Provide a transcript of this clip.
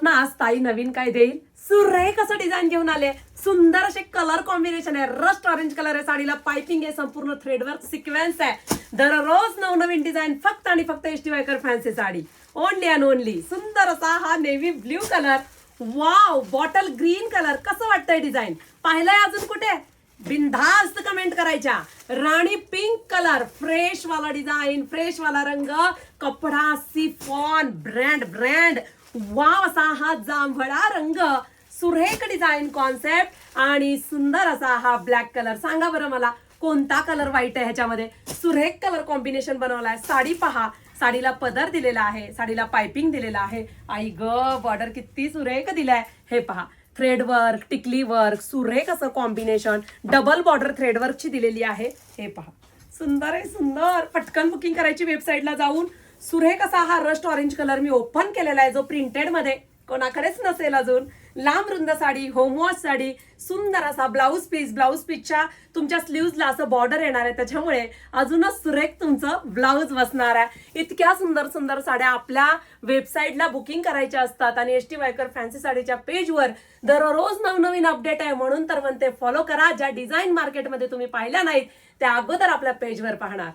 ना आज ताई नवीन काय देईल, सुरेख असं डिझाईन घेऊन आले. सुंदर असे कलर कॉम्बिनेशन आहे. रस्ट ऑरेंज कलर आहे. साडीला पाइपिंग आहे. संपूर्ण थ्रेडवर्क सिक्वेन्स आहे. दररोज नवनवीन डिझाईन फक्त आणि फक्त ST Waikar fancy sari. Only and only. सुंदर असा हा navy blue colour. Wow, bottle green colour. कसं वाटतंय डिझाईन? पाहिलंय अजून कुठे? बिनधास्त कमेंट करायच्या. राणी पिंक कलर, फ्रेश वाला डिझाईन, फ्रेश वाला रंग, कपडा सिफॉन, ब्रँड वाव असा हा जांभळा रंग, सुरेख डिझाईन कॉन्सेप्ट आणि सुंदर असा हा ब्लॅक कलर. सांगा बरं मला कोणता कलर वाईट आहे ह्याच्यामध्ये? सुरेख कलर कॉम्बिनेशन बनवलाय. साडी पहा, साडीला पदर दिलेला आहे, साडीला पाइपिंग दिलेला आहे. आई ग, बॉर्डर किती सुरेख दिलाय हे पहा. थ्रेड वर्क, टिकली वर्क, सुरेख असं कॉम्बिनेशन. डबल बॉर्डर थ्रेड वर्कची दिलेली आहे. हे पहा, सुंदर आहे, सुंदर. पटकन बुकिंग करायची वेबसाईटला जाऊन. सुरेख असा हा रस्ट ऑरेंज कलर मी ओपन केलेला आहे, जो प्रिंटेड मध्ये कोणाकडेच नसेल अजून. लांब रुंद साडी, होमवॉश साडी. सुंदर असा ब्लाऊज पीसच्या तुमच्या स्लीव्हजला असं बॉर्डर येणार आहे, त्याच्यामुळे अजूनच सुरेख तुमचं ब्लाऊज बसणार आहे. इतक्या सुंदर सुंदर साड्या आपल्या वेबसाईटला बुकिंग करायच्या असतात आणि एसटी वायकर फॅन्सी साडीच्या पेजवर दररोज नवनवीन अपडेट आहे. म्हणून तर म्हणते फॉलो करा. ज्या डिझाईन मार्केटमध्ये तुम्ही पाहिल्या नाहीत त्या अगोदर आपल्या पेजवर पाहणार.